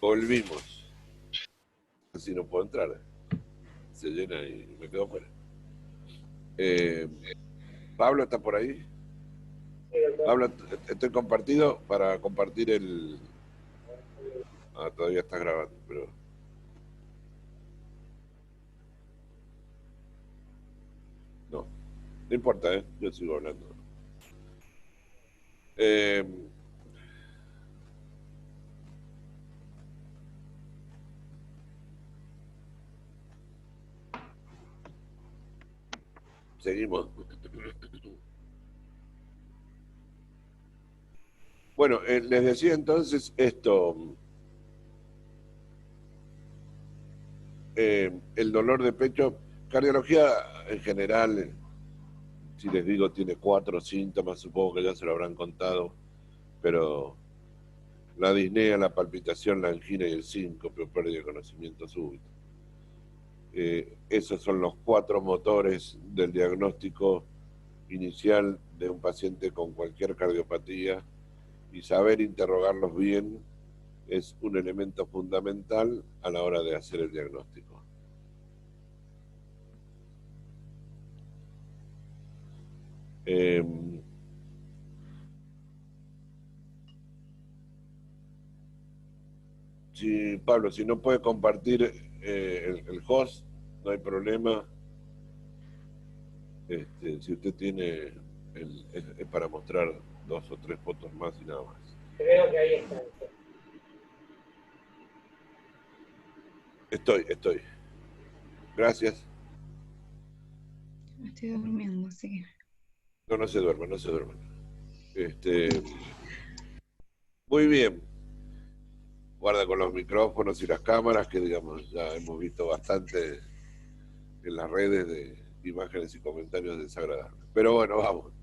Volvimos. Así no puedo entrar. Se llena y me quedo fuera. Pablo está por ahí. Pablo, estoy compartido para compartir el... Ah, todavía está grabando, pero... No, no importa, yo sigo hablando. Seguimos. Bueno, les decía entonces esto, el dolor de pecho, cardiología en general, si les digo tiene 4 síntomas, supongo que ya se lo habrán contado, pero la disnea, la palpitación, la angina y el síncope o pérdida de conocimiento súbito. Esos son los 4 motores del diagnóstico inicial de un paciente con cualquier cardiopatía, y saber interrogarlos bien es un elemento fundamental a la hora de hacer el diagnóstico. Si Pablo, si no puede compartir el host, no hay problema. Si usted tiene, es para mostrar 2 o 3 fotos más y nada más. Creo que ahí está. Estoy. Gracias. Estoy durmiendo, así que... No se duerman. Muy bien. Guarda con los micrófonos y las cámaras, que digamos, ya hemos visto bastante en las redes de imágenes y comentarios desagradables. Pero bueno, vamos.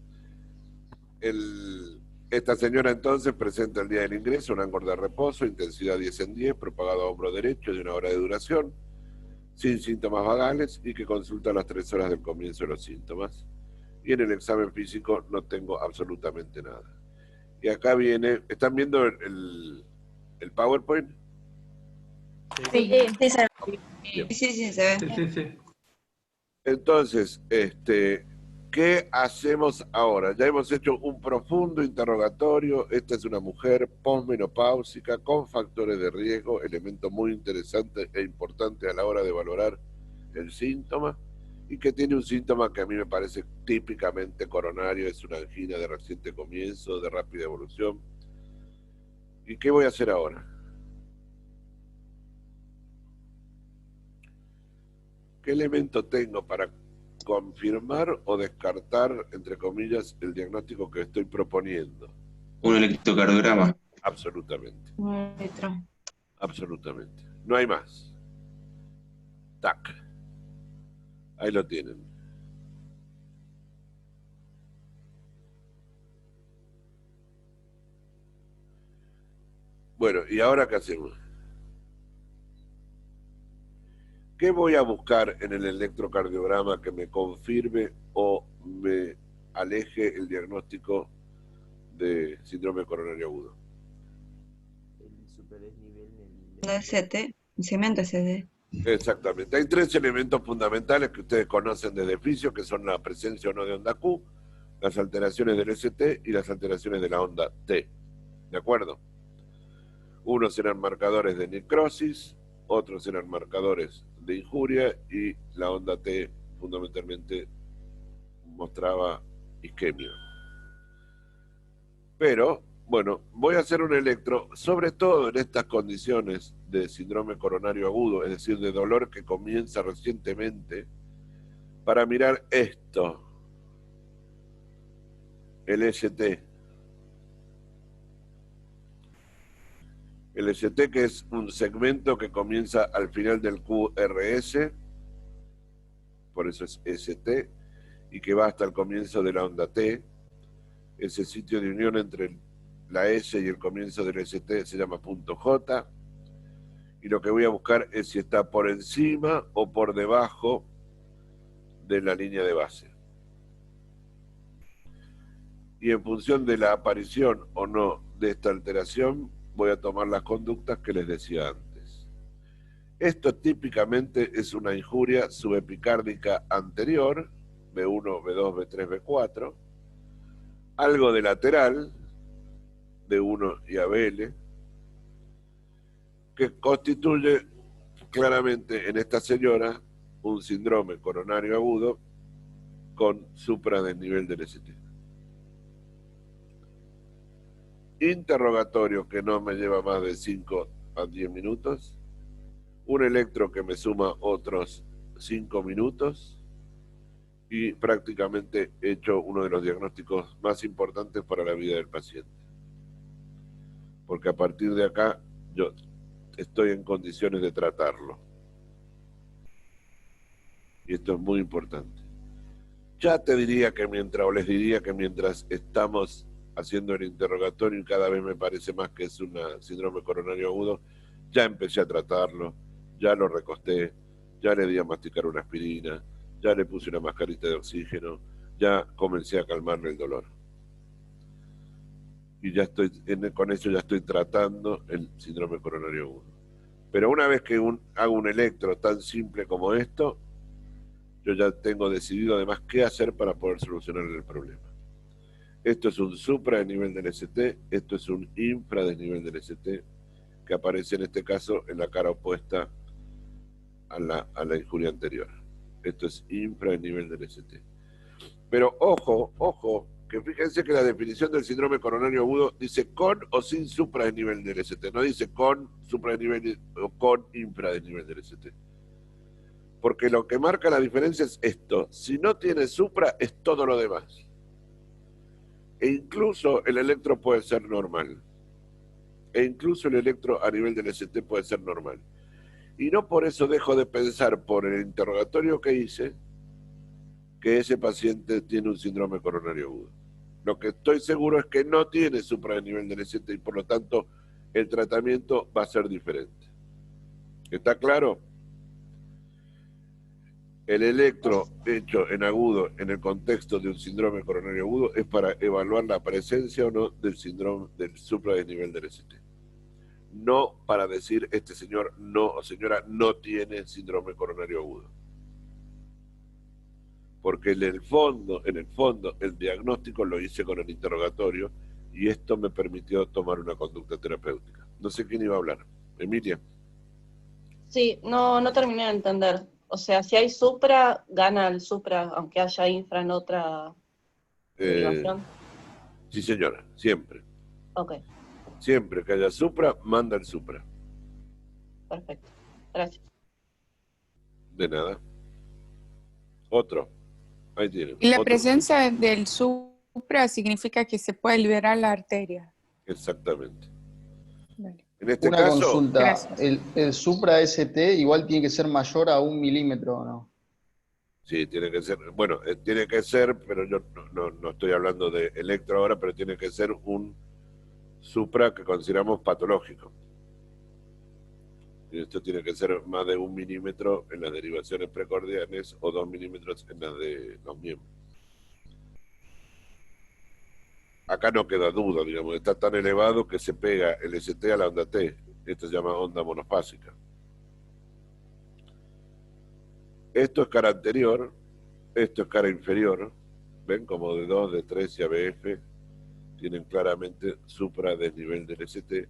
Esta señora entonces presenta el día del ingreso un ángor de reposo, intensidad 10 en 10, propagado a hombro derecho de 1 hora de duración, sin síntomas vagales, y que consulta a las 3 horas del comienzo de los síntomas. Y en el examen físico no tengo absolutamente nada. Y acá viene, ¿están viendo el PowerPoint? Sí, Sí, se se ve. Sí. Entonces, ¿qué hacemos ahora? Ya hemos hecho un profundo interrogatorio. Esta es una mujer posmenopáusica con factores de riesgo, elemento muy interesante e importante a la hora de valorar el síntoma, y que tiene un síntoma que a mí me parece típicamente coronario, es una angina de reciente comienzo, de rápida evolución. ¿Y qué voy a hacer ahora? ¿Qué elemento tengo para confirmar o descartar, entre comillas, el diagnóstico que estoy proponiendo? Un electrocardiograma. Absolutamente. Un litro. Absolutamente. No hay más. Tac. Ahí lo tienen. Bueno, ¿y ahora qué hacemos? ¿Qué voy a buscar en el electrocardiograma que me confirme o me aleje el diagnóstico de síndrome coronario agudo? El CT, el cemento CD. Exactamente. Hay 3 elementos fundamentales que ustedes conocen desde fisio, que son la presencia o no de onda Q, las alteraciones del ST y las alteraciones de la onda T. ¿De acuerdo? Unos eran marcadores de necrosis, otros eran marcadores de injuria, y la onda T fundamentalmente mostraba isquemia. Pero, bueno, voy a hacer un electro, sobre todo en estas condiciones de síndrome coronario agudo, es decir, de dolor que comienza recientemente, para mirar esto, el ST. El ST, que es un segmento que comienza al final del QRS, por eso es ST, y que va hasta el comienzo de la onda T. Ese sitio de unión entre la S y el comienzo del ST se llama punto J, y lo que voy a buscar es si está por encima o por debajo de la línea de base. Y en función de la aparición o no de esta alteración, voy a tomar las conductas que les decía antes. Esto típicamente es una injuria subepicárdica anterior, B1, B2, B3, B4, algo de lateral, D1 y ABL, que constituye claramente en esta señora un síndrome coronario agudo con supradesnivel del ST. Interrogatorio que no me lleva más de 5 a 10 minutos, un electro que me suma otros 5 minutos y prácticamente he hecho uno de los diagnósticos más importantes para la vida del paciente. Porque a partir de acá yo estoy en condiciones de tratarlo. Y esto es muy importante. Ya te diría que mientras, o les diría que mientras estamos haciendo el interrogatorio y cada vez me parece más que es un síndrome coronario agudo, ya empecé a tratarlo, ya lo recosté, ya le di a masticar una aspirina, ya le puse una mascarita de oxígeno, ya comencé a calmarle el dolor. Y ya estoy, con eso ya estoy tratando el síndrome coronario agudo. Pero una vez que hago un electro tan simple como esto, yo ya tengo decidido además qué hacer para poder solucionar el problema. Esto es un supradesnivel del ST, esto es un infradesnivel del ST, que aparece en este caso en la cara opuesta a la injuria anterior. Esto es infradesnivel del ST. Pero ojo, que fíjense que la definición del síndrome coronario agudo dice con o sin supradesnivel del ST, no dice con supradesnivel o con infradesnivel del ST. Porque lo que marca la diferencia es esto, si no tiene supra es todo lo demás. E incluso el electro puede ser normal. E incluso el electro a nivel del ST puede ser normal. Y no por eso dejo de pensar por el interrogatorio que hice que ese paciente tiene un síndrome coronario agudo. Lo que estoy seguro es que no tiene supra a nivel del ST y por lo tanto el tratamiento va a ser diferente. ¿Está claro? El electro hecho en agudo en el contexto de un síndrome coronario agudo es para evaluar la presencia o no del síndrome del supradesnivel del ST. No para decir este señor no o señora no tiene síndrome coronario agudo. Porque en el fondo, el diagnóstico lo hice con el interrogatorio y esto me permitió tomar una conducta terapéutica. No sé quién iba a hablar. Emilia. Sí, no terminé de entender. O sea, si hay supra, gana el supra, aunque haya infra en otra derivación. Sí, señora, siempre. Ok, Siempre que haya supra, manda el supra. perfecto. Gracias. De nada. Otro. Ahí tienen. Y la Otro. presencia del supra significa que se puede liberar la arteria. Exactamente. Vale. En este Una caso, consulta, el supra ST igual tiene que ser mayor a 1 milímetro, ¿no? sí, tiene que ser, bueno, tiene que ser, pero yo no estoy hablando de electro ahora, pero tiene que ser un supra que consideramos patológico. Y esto tiene que ser más de 1 milímetro en las derivaciones precordiales o 2 milímetros en las de los miembros. Acá no queda duda, digamos, está tan elevado que se pega el ST a la onda T. Esto se llama onda monofásica. Esto es cara anterior, esto es cara inferior. ¿Ven? Como de 2, de 3 y ABF tienen claramente supradesnivel del ST.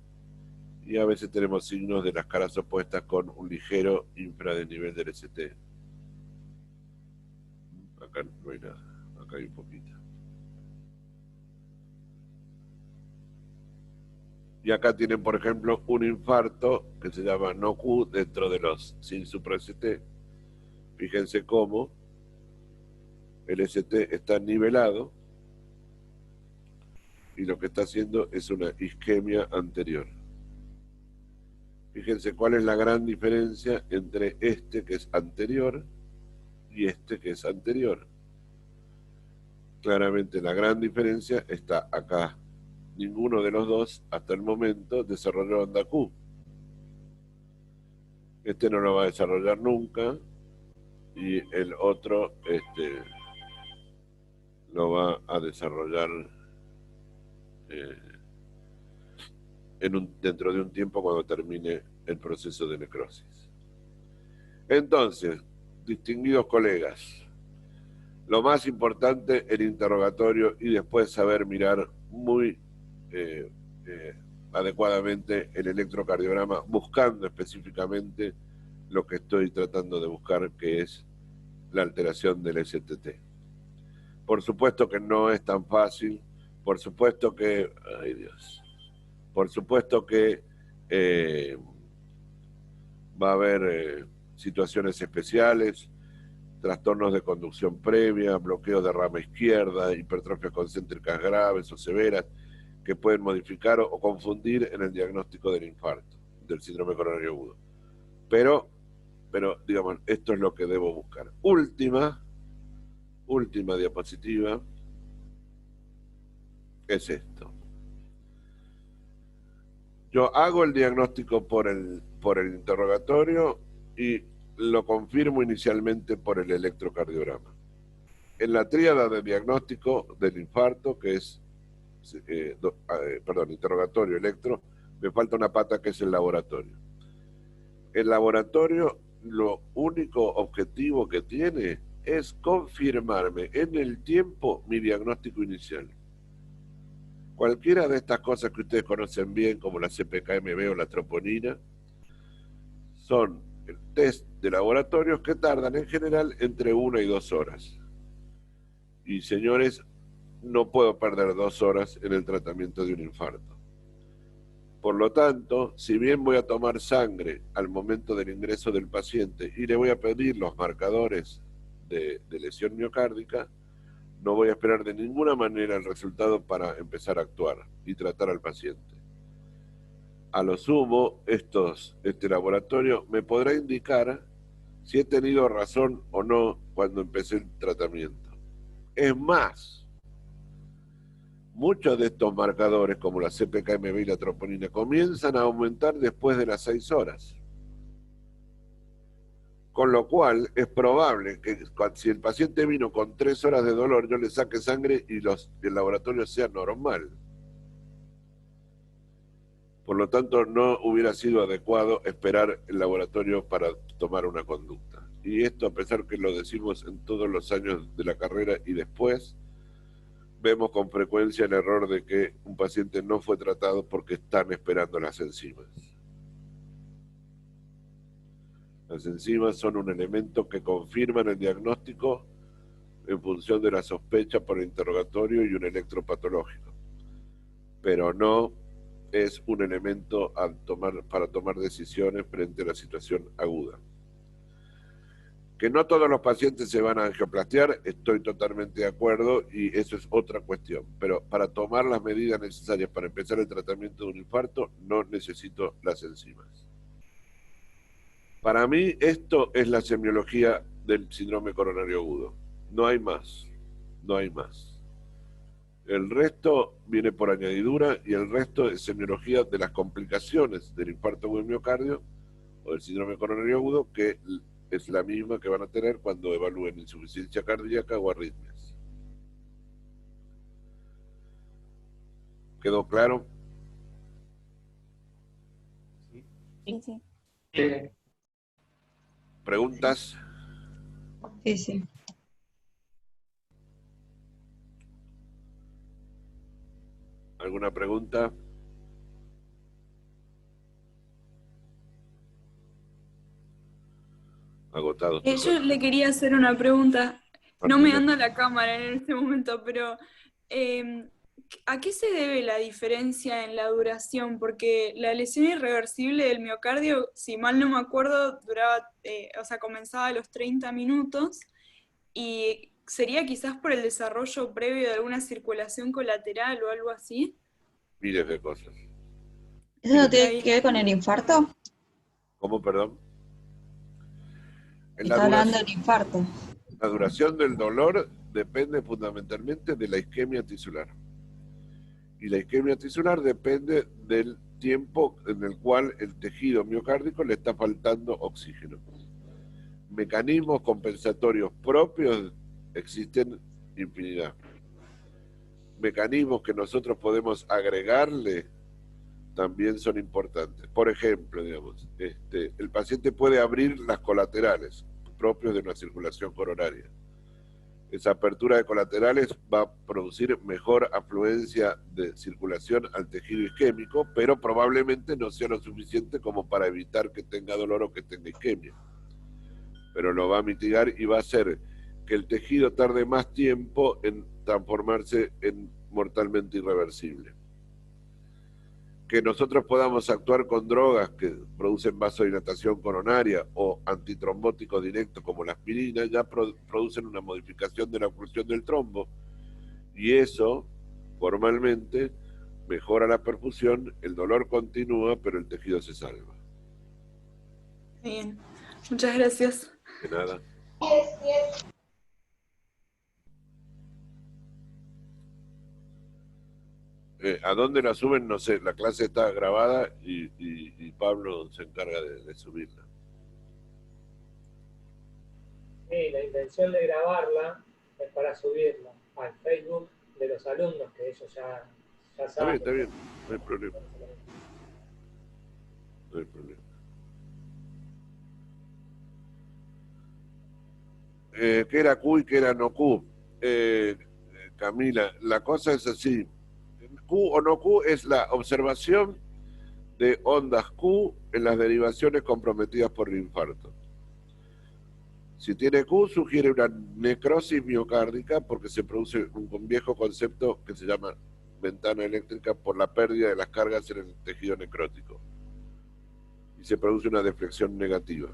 Y a veces tenemos signos de las caras opuestas con un ligero infradesnivel del ST. Acá no hay nada, acá hay un poquito. Y acá tienen, por ejemplo, un infarto que se llama NOQ dentro de los sin supra ST. Fíjense cómo el ST está nivelado y lo que está haciendo es una isquemia anterior. Fíjense cuál es la gran diferencia entre este que es anterior y este que es anterior. Claramente la gran diferencia está acá. Ninguno de los dos hasta el momento desarrolló onda Q. Este no lo va a desarrollar nunca y el otro lo va a desarrollar dentro de un tiempo cuando termine el proceso de necrosis. Entonces, distinguidos colegas, lo más importante, el interrogatorio y después saber mirar muy adecuadamente el electrocardiograma, buscando específicamente lo que estoy tratando de buscar, que es la alteración del STT. Por supuesto que no es tan fácil, por supuesto que, ay Dios, por supuesto que va a haber situaciones especiales, trastornos de conducción previa, bloqueos de rama izquierda, hipertrofias concéntricas graves o severas, que pueden modificar o confundir en el diagnóstico del infarto, del síndrome coronario agudo. Pero, digamos, esto es lo que debo buscar. Última diapositiva, es esto. Yo hago el diagnóstico por el interrogatorio y lo confirmo inicialmente por el electrocardiograma. En la tríada de diagnóstico del infarto, que es, interrogatorio, electro, me falta una pata que es el laboratorio. El laboratorio, lo único objetivo que tiene es confirmarme en el tiempo mi diagnóstico inicial. Cualquiera de estas cosas que ustedes conocen bien, como la CPKMB o la troponina, son el test de laboratorios que tardan en general entre 1 y 2 horas. Y señores, no puedo perder 2 horas en el tratamiento de un infarto. Por lo tanto, si bien voy a tomar sangre al momento del ingreso del paciente y le voy a pedir los marcadores de lesión miocárdica, no voy a esperar de ninguna manera el resultado para empezar a actuar y tratar al paciente. A lo sumo, este laboratorio me podrá indicar si he tenido razón o no cuando empecé el tratamiento. Es más, muchos de estos marcadores, como la CPKMB y la troponina, comienzan a aumentar después de las 6 horas. Con lo cual, es probable que si el paciente vino con 3 horas de dolor, yo le saque sangre y el laboratorio sea normal. Por lo tanto, no hubiera sido adecuado esperar el laboratorio para tomar una conducta. Y esto, a pesar que lo decimos en todos los años de la carrera y después, vemos con frecuencia el error de que un paciente no fue tratado porque están esperando las enzimas. Las enzimas son un elemento que confirman el diagnóstico en función de la sospecha por el interrogatorio y un electropatológico, pero no es un elemento para tomar decisiones frente a la situación aguda. Que no todos los pacientes se van a angioplastiar, estoy totalmente de acuerdo y eso es otra cuestión, pero para tomar las medidas necesarias para empezar el tratamiento de un infarto no necesito las enzimas. Para mí esto es la semiología del síndrome coronario agudo, no hay más, no hay más. El resto viene por añadidura y el resto es semiología de las complicaciones del infarto agudo de miocardio o del síndrome coronario agudo, que es la misma que van a tener cuando evalúen insuficiencia cardíaca o arritmias. ¿Quedó claro? Sí. ¿Preguntas? Sí, sí. ¿Alguna pregunta? Agotado. Yo le quería hacer una pregunta. No me anda la cámara en este momento, pero ¿a qué se debe la diferencia en la duración? Porque la lesión irreversible del miocardio, si mal no me acuerdo, duraba, comenzaba a los 30 minutos y ¿sería quizás por el desarrollo previo de alguna circulación colateral o algo así? Miles de cosas. ¿Eso no tiene que ver con el infarto? ¿Cómo, perdón? Está hablando del infarto. La duración del dolor depende fundamentalmente de la isquemia tisular. Y la isquemia tisular depende del tiempo en el cual el tejido miocárdico le está faltando oxígeno. Mecanismos compensatorios propios existen infinidad. Mecanismos que nosotros podemos agregarle también son importantes. Por ejemplo, digamos, el paciente puede abrir las colaterales propios de una circulación coronaria. Esa apertura de colaterales va a producir mejor afluencia de circulación al tejido isquémico, pero probablemente no sea lo suficiente como para evitar que tenga dolor o que tenga isquemia. Pero lo va a mitigar y va a hacer que el tejido tarde más tiempo en transformarse en mortalmente irreversible. Que nosotros podamos actuar con drogas que producen vasodilatación coronaria o antitrombóticos directos como la aspirina, ya producen una modificación de la oclusión del trombo, y eso formalmente mejora la perfusión, el dolor continúa, pero el tejido se salva. Bien, muchas gracias. De nada. ¿A dónde la suben? No sé, la clase está grabada y Pablo se encarga de subirla. Sí, la intención de grabarla es para subirla al Facebook de los alumnos, que ellos ya saben. Está bien, no hay problema. No hay problema. ¿Qué era Q y qué era no Q? Camila, la cosa es así. Q o no Q es la observación de ondas Q en las derivaciones comprometidas por el infarto. Si tiene Q, sugiere una necrosis miocárdica porque se produce un viejo concepto que se llama ventana eléctrica por la pérdida de las cargas en el tejido necrótico. Y se produce una deflexión negativa.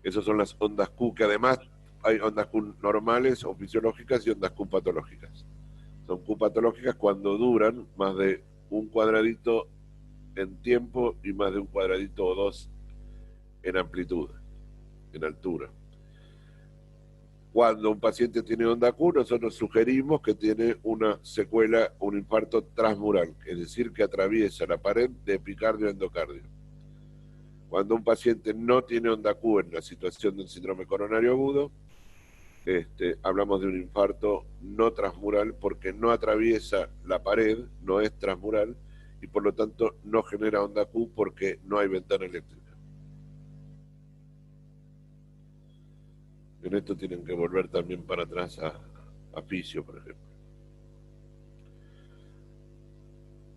Esas son las ondas Q, que además hay ondas Q normales o fisiológicas y ondas Q patológicas. Son Q patológicas cuando duran más de un cuadradito en tiempo y más de un cuadradito o dos en amplitud, en altura. Cuando un paciente tiene onda Q, nosotros sugerimos que tiene una secuela, un infarto transmural, es decir, que atraviesa la pared de epicardio a endocardio. Cuando un paciente no tiene onda Q en la situación del síndrome coronario agudo, hablamos de un infarto no transmural porque no atraviesa la pared, no es transmural, y por lo tanto no genera onda Q porque no hay ventana eléctrica. En esto tienen que volver también para atrás a fisio, por ejemplo.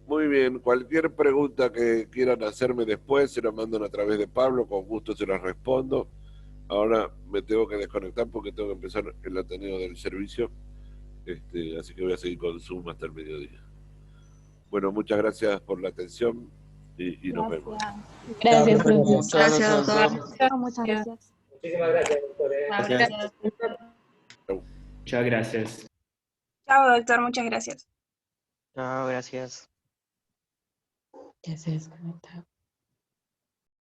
Muy bien, cualquier pregunta que quieran hacerme después se la mandan a través de Pablo, con gusto se las respondo. Ahora me tengo que desconectar porque tengo que empezar el ateneo del servicio, así que voy a seguir con Zoom hasta el mediodía. Bueno, muchas gracias por la atención y nos vemos. Gracias, Gracias, doctor. Muchas gracias. Muchísimas gracias, doctor. Gracias. Muchas gracias. Chao, doctor, muchas gracias. Chao, gracias. Ya se desconectó.